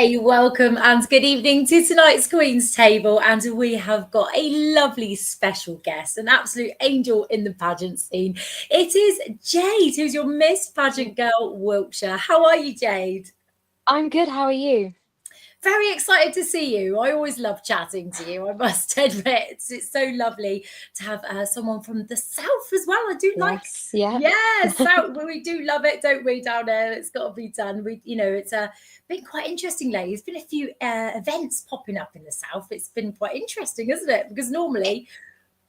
A welcome and good evening to tonight's Queen's Table. And we have got a lovely special guest, an absolute angel in the pageant scene. It is Jade, who's your Miss Pageant Girl Wiltshire. How are you, Jade? I'm good. How are you? Very excited to see you. I always love chatting to you, I must admit. It's so lovely to have someone from the south as well. I do like, Yes, yeah. yeah, south. We do love it, don't we, down there? It's got to be done. It's been quite interesting lately. There's been a few events popping up in the south. It's been quite interesting, isn't it? Because normally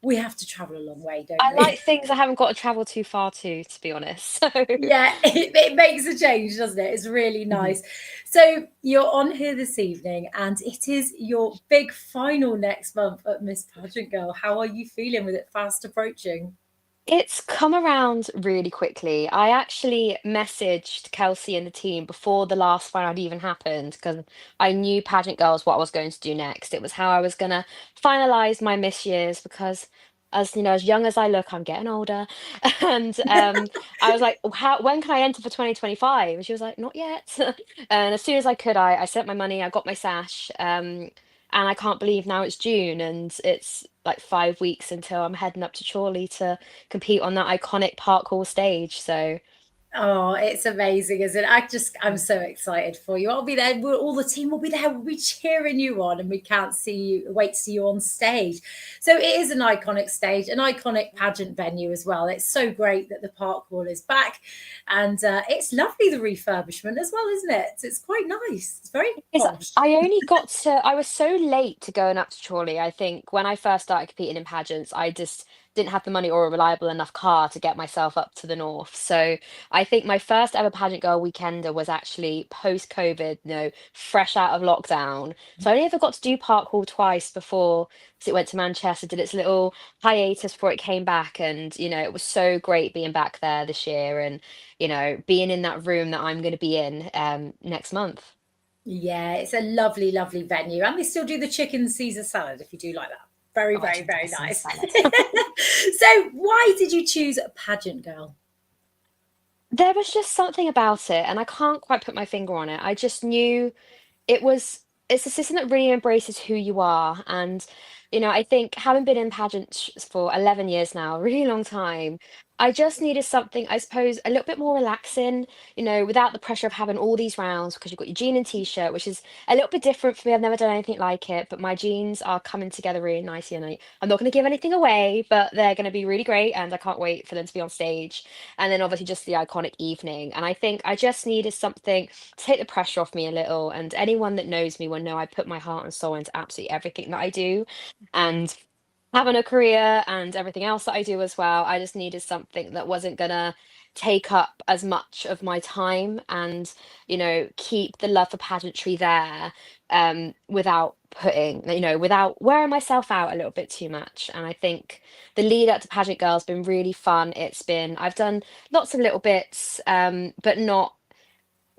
we have to travel a long way, don't I we? like things I haven't got to travel too far to be honest. So, Yeah, it makes a change, doesn't it? It's really Mhm. nice. So you're on here this evening, and it is your big final next month at Miss Pageant Girl. How are you feeling with it fast approaching? It's come around really quickly. I actually messaged Kelsey and the team before the last final had even happened because I knew Pageant Girls what I was going to do next. It was how I was going to finalize my Miss years because as you know, as young as I look, I'm getting older. And I was like, how when can I enter for 2025? And she was like, not yet. And as soon as I could, I sent my money, I got my sash. And I can't believe now it's June and it's like 5 weeks until I'm heading up to Chorley to compete on that iconic park hall stage. So Oh, it's amazing, isn't it? I'm mm, so excited for you. I'll be there. All the team will be there. We'll be cheering you on, and we can't wait to see you on stage. So it is an iconic stage, an iconic pageant venue as well. It's so great that the Park Hall is back, and it's lovely the refurbishment as well, isn't it? It's quite nice. It's very is posh. I only got to I was so late to going up to Chorley. I think when I first started competing in pageants, I just didn't have the money or a reliable enough car to get myself up to the north. So I think my first ever pageant girl weekender was actually post COVID, fresh out of lockdown. So I only ever got to do Park Hall twice before 'cause it went to Manchester, did its little hiatus before it came back. And, it was so great being back there this year and, being in that room that I'm going to be in next month. Yeah, it's a lovely, lovely venue, and they still do the chicken Caesar salad if you do like that. Very, Oh, I very, do love a very Caesar nice. salad. So, why did you choose Pageant Girl? There was just something about it, and I can't quite put my finger on it. I just knew it's a system that really embraces who you are. And, I think having been in pageants for 11 years now, a really long time, I just needed something, I suppose, a little bit more relaxing, without the pressure of having all these rounds because you've got your jean and t-shirt, which is a little bit different for me. I've never done anything like it, but my jeans are coming together really nicely. And I'm not going to give anything away, but they're going to be really great. And I can't wait for them to be on stage. And then obviously just the iconic evening. And I think I just needed something take the pressure off me a little. And anyone that knows me will know I put my heart and soul into absolutely everything that I do. And having a career and everything else that I do as well, I just needed something that wasn't gonna take up as much of my time and, keep the love for pageantry there, without without wearing myself out a little bit too much. And I think the lead up to Pageant Girl has been really fun. I've done lots of little bits, but not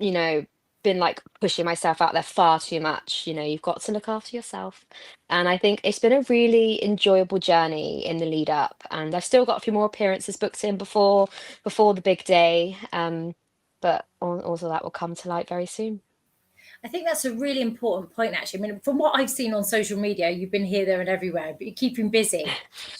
you know, been like pushing myself out there far too much. You've got to look after yourself. And I think it's been a really enjoyable journey in the lead up. And I've still got a few more appearances booked in before the big day. But also that will come to light very soon. I think that's a really important point, actually. I mean, from what I've seen on social media, you've been here, there, and everywhere, but you're keeping busy.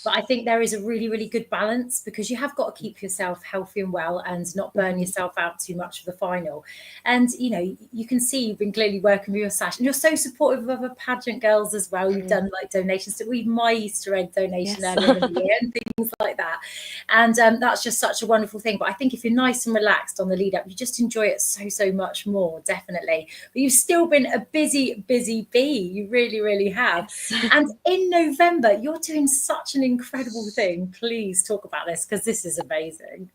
But I think there is a really, really good balance because you have got to keep yourself healthy and well and not burn Mhm. yourself out too much for the final. And, you can see you've been clearly working with your sash and you're so supportive of other pageant girls as well. You've Mhm. done like donations to even my Easter egg donation Yes. earlier in the year and things like that. And that's just such a wonderful thing. But I think if you're nice and relaxed on the lead up, you just enjoy it so, so much more, definitely. But you've still been a busy, busy bee. You really, really have. Yes. And in November, you're doing such an incredible thing. Please talk about this because this is amazing.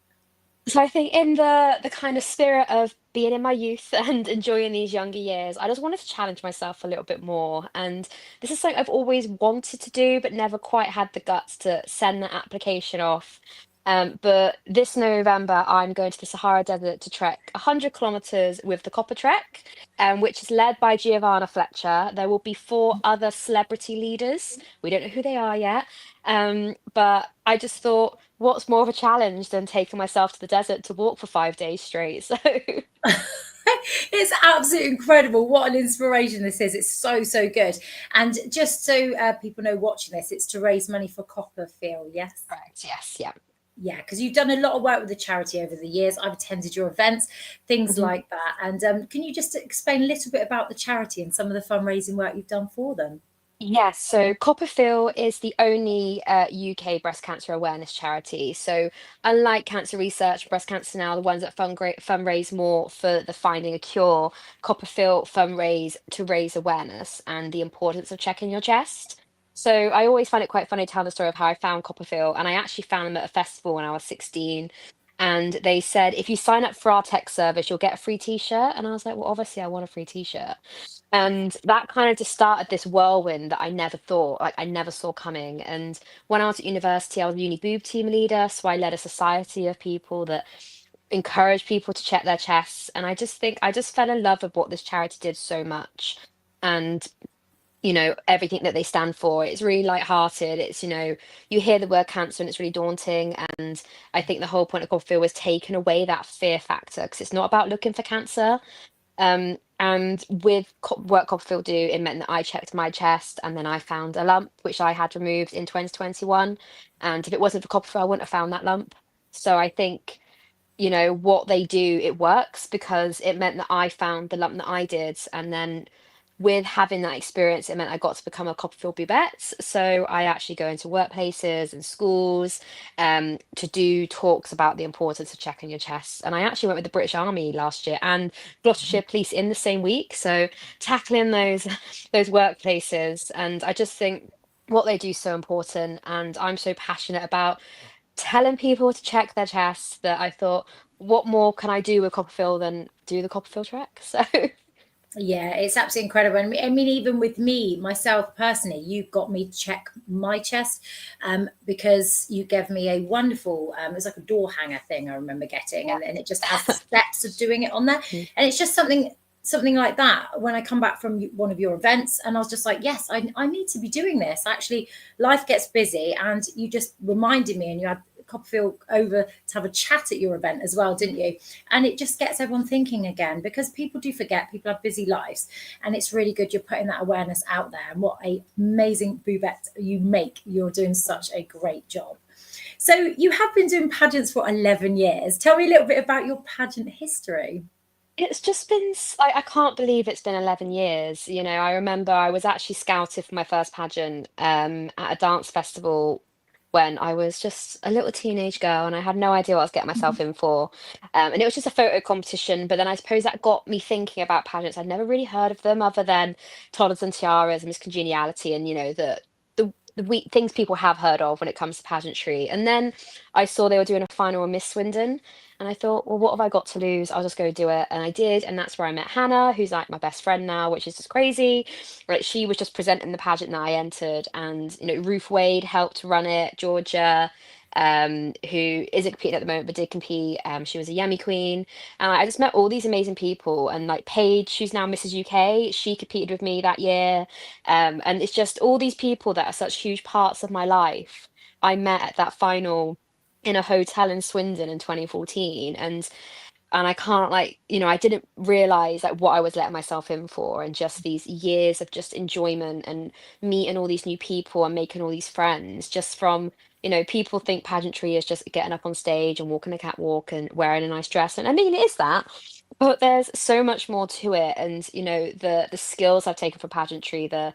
So I think in the kind of spirit of being in my youth and enjoying these younger years, I just wanted to challenge myself a little bit more. And this is something I've always wanted to do, but never quite had the guts to send the application off. But this November, I'm going to the Sahara Desert to trek 100 kilometers with the Copper Trek, which is led by Giovanna Fletcher. There will be four other celebrity leaders. We don't know who they are yet. But I just thought, what's more of a challenge than taking myself to the desert to walk for 5 days straight? So It's absolutely incredible. What an inspiration this is. It's so, so good. And just so people know watching this, it's to raise money for Copperfield, yes? Correct. Yes. Yeah. Yeah, because you've done a lot of work with the charity over the years. I've attended your events, things Mhm. like that. And can you just explain a little bit about the charity and some of the fundraising work you've done for them? Yes, so Copperfield is the only UK breast cancer awareness charity. So, unlike cancer research, breast cancer now, the ones that fundraise more for the finding a cure, Copperfield fundraise to raise awareness and the importance of checking your chest. So, I always find it quite funny telling the story of how I found Copperfield, and I actually found them at a festival when I was 16. And they said, if you sign up for our tech service, you'll get a free t-shirt. And I was like, well, obviously, I want a free t-shirt. And that kind of just started this whirlwind that I never thought, like I never saw coming. And when I was at university, I was uni boob team leader. So I led a society of people that encourage people to check their chests. And I just think I just fell in love with what this charity did so much. And, everything that they stand for. It's really light-hearted. You hear the word cancer and it's really daunting. And I think the whole point of Godfield was taking away that fear factor because it's not about looking for cancer. And with work Copperfield do, it meant that I checked my chest and then I found a lump which I had removed in 2021. And if it wasn't for Copperfield, I wouldn't have found that lump. So I think, what they do, it works because it meant that I found the lump that I did. And then with having that experience, it meant I got to become a Copperfield Bubette. So I actually go into workplaces and schools to do talks about the importance of checking your chest. And I actually went with the British Army last year and Gloucestershire Police in the same week. So tackling those those workplaces. And I just think what they do is so important. And I'm so passionate about telling people to check their chests that I thought, what more can I do with Copperfield than do the Copperfield trek? So Yeah, it's absolutely incredible. And I mean, even with me, myself personally, you got me to check my chest because you gave me a wonderful, it was like a door hanger thing I remember getting, yeah. and it just has the steps of doing it on there. And it's just something like that when I come back from one of your events and I was just like, yes, I need to be doing this. Actually, life gets busy and you just reminded me and you had Copperfield over to have a chat at your event as well, didn't you? And it just gets everyone thinking again because people do forget, people have busy lives, and it's really good you're putting that awareness out there. And what a amazing bubette you make. You're doing such a great job. So you have been doing pageants for 11 years. Tell me a little bit about your pageant history. It's just been, I can't believe it's been 11 years. I remember I was actually scouted for my first pageant at a dance festival when I was just a little teenage girl and I had no idea what I was getting myself in for. And it was just a photo competition. But then I suppose that got me thinking about pageants. I'd never really heard of them other than Toddlers and Tiaras and Miss Congeniality and, the things people have heard of when it comes to pageantry. And then I saw they were doing a final with Miss Swindon. And I thought, well, what have I got to lose? I'll just go do it. And I did. And that's where I met Hannah, who's like my best friend now, which is just crazy. Right. She was just presenting the pageant that I entered. And, Ruth Wade helped run it, Georgia, who isn't competing at the moment, but did compete. She was a Yummy Queen. And I just met all these amazing people. And like Paige, who's now Mrs. UK, she competed with me that year. And it's just all these people that are such huge parts of my life. I met at that final in a hotel in Swindon in 2014 and I can't I didn't realize like what I was letting myself in for and just these years of just enjoyment and meeting all these new people and making all these friends just from people think pageantry is just getting up on stage and walking a catwalk and wearing a nice dress and I mean it is that but there's so much more to it and the skills I've taken from pageantry the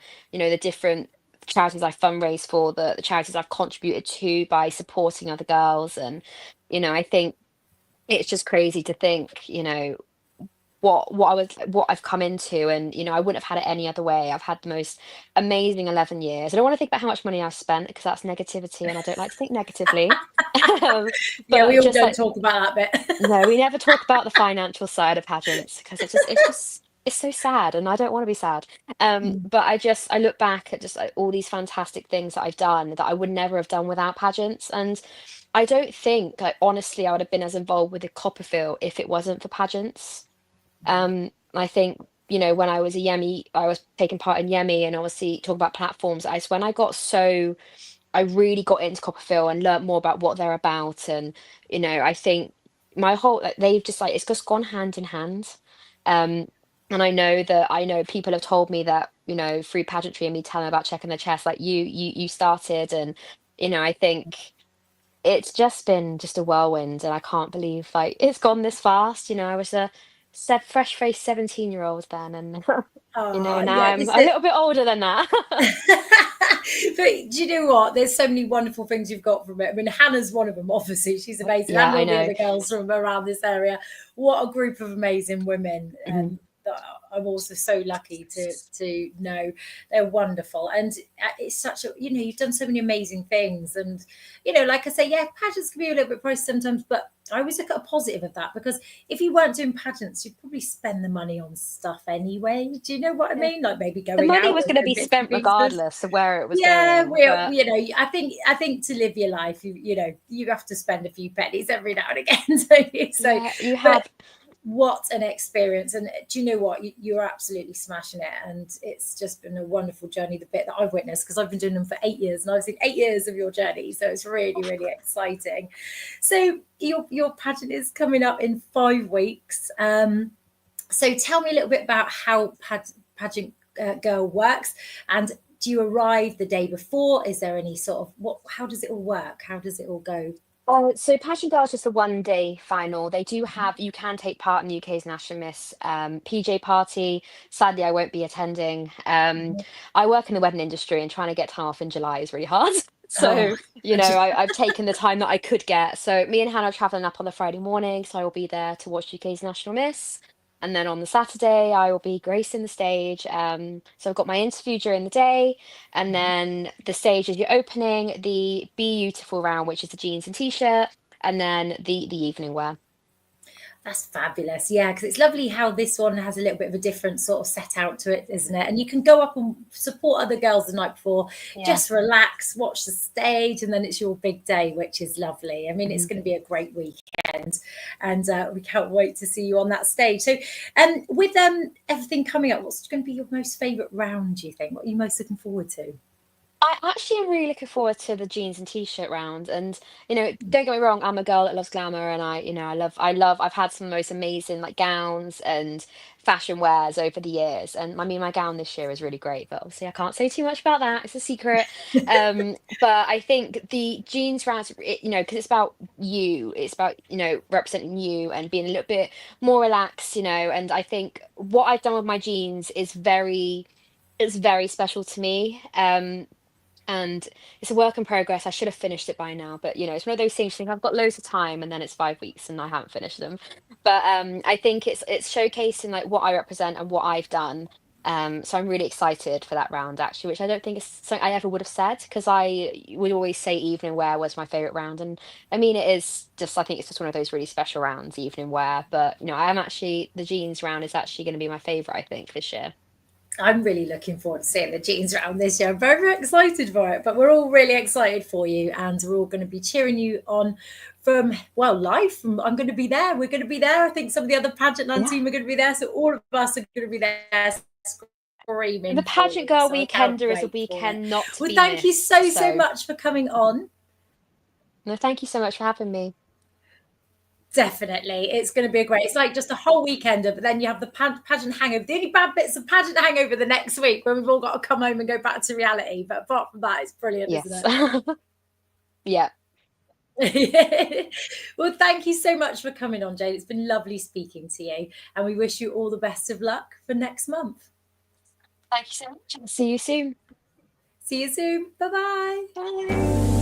different charities I fundraise for the charities I've contributed to by supporting other girls and I think it's just crazy to think, what I've come into and I wouldn't have had it any other way. I've had the most amazing 11 years. I don't want to think about how much money I've spent because that's negativity and I don't like to think negatively. Um, Yeah, we but all just don't like talk about that bit. no, we never talk about the financial side of pageants because it's so sad and I don't want to be sad. But I look back at just like all these fantastic things that I've done that I would never have done without pageants. And I don't think like honestly I would have been as involved with the Copperfield if it wasn't for pageants. I think, when I was a Yemi, I was taking part in Yemi and obviously talk about platforms. When I really got into Copperfield and learnt more about what they're about. And, I think my whole, like, they've just like, it's just gone hand in hand. And I know people have told me that, through pageantry and me telling them about checking the chest, like you started, and I think it's just been just a whirlwind, and I can't believe like it's gone this fast. I was a fresh-faced 17-year-old then, and Oh, now yeah, I'm this a is. little bit older than that. But do you know what? There's so many wonderful things you've got from it. I mean, Hannah's one of them, obviously. She's amazing. Yeah, And I all the know. other girls from around this area. What a group of amazing women. Mhm. That I'm also so lucky to know. They're wonderful. And it's such a, you've done so many amazing things. And, like I say, yeah, pageants can be a little bit pricey sometimes, but I always look at a positive of that, because if you weren't doing pageants, you'd probably spend the money on stuff anyway. Do you know what I Yeah. mean? Like maybe The going money out was going to and be bits and spent pieces. regardless of where it was Yeah, going, but I think to live your life, you have to spend a few pennies every now and again. So, yeah, you but have. what an experience! And do you know what? You're absolutely smashing it, and it's just been a wonderful journey. The bit that I've witnessed, because I've been doing them for 8 years, and I've seen 8 years of your journey, so it's really, really exciting. So your pageant is coming up in 5 weeks. So tell me a little bit about how pageant girl works, and do you arrive the day before? Is there any sort of what? How does it all work? How does it all go? So Pageant Girl is just a 1 day final. They do have You can take part in the UK's National Miss PJ party. Sadly, I won't be attending. I work in the wedding industry, and trying to get time off in July is really hard. Oh, So, I just I've taken the time that I could get. So me and Hannah are traveling up on the Friday morning, so I will be there to watch UK's National Miss. And then on the Saturday, I will be gracing the stage. So I've got my interview during the day, and then the stage is your opening, the beautiful round, which is the jeans and t-shirt, and then the evening wear. That's fabulous. Yeah, because it's lovely how this one has a little bit of a different sort of set out to it, isn't it? And you can go up and support other girls the night before, Yeah. just relax, watch the stage, and then it's your big day, which is lovely. I mean, it's Mhm. going to be a great weekend, and we can't wait to see you on that stage. So, with everything coming up, what's going to be your most favourite round, do you think? What are you most looking forward to? I actually am really looking forward to the jeans and t-shirt round. And don't get me wrong, I'm a girl that loves glamour, and I've had some of the most amazing like gowns and fashion wears over the years. And I mean, my gown this year is really great, but obviously I can't say too much about that. It's a secret. But I think the jeans round, because it's about you, it's about representing you and being a little bit more relaxed, and I think what I've done with my jeans is very special to me. And it's a work in progress. I should have finished it by now, but it's one of those things. You think I've got loads of time, and then it's 5 weeks, and I haven't finished them. But I think it's showcasing like what I represent and what I've done. So I'm really excited for that round actually, which I don't think is something I ever would have said, because I would always say evening wear was my favorite round, and I mean it is just I think it's just one of those really special rounds, evening wear. But I am actually the jeans round is actually going to be my favorite I think this year. I'm really looking forward to seeing the jeans round this year. I'm very, very excited for it, but we're all really excited for you, and we're all going to be cheering you on from, well, live. I'm going to be there. We're going to be there. I think some of the other pageant land Yeah. team are going to be there, so all of us are going to be there The screaming for Pageant you. Girl So I can't Weekender is a wait for it. weekend not to Well, be thank you missed. so, so So, much for coming on. no, thank you so much for having me. Definitely. It's going to be a great, it's like just a whole weekender, but then you have the pageant hangover. The only bad bits of pageant hangover the next week, when we've all got to come home and go back to reality. But apart from that, it's brilliant, isn't Yes. it? Yeah. Well, thank you so much for coming on, Jade. It's been lovely speaking to you, and we wish you all the best of luck for next month. Thank you so much. I'll see you soon. See you soon. Bye bye. Bye.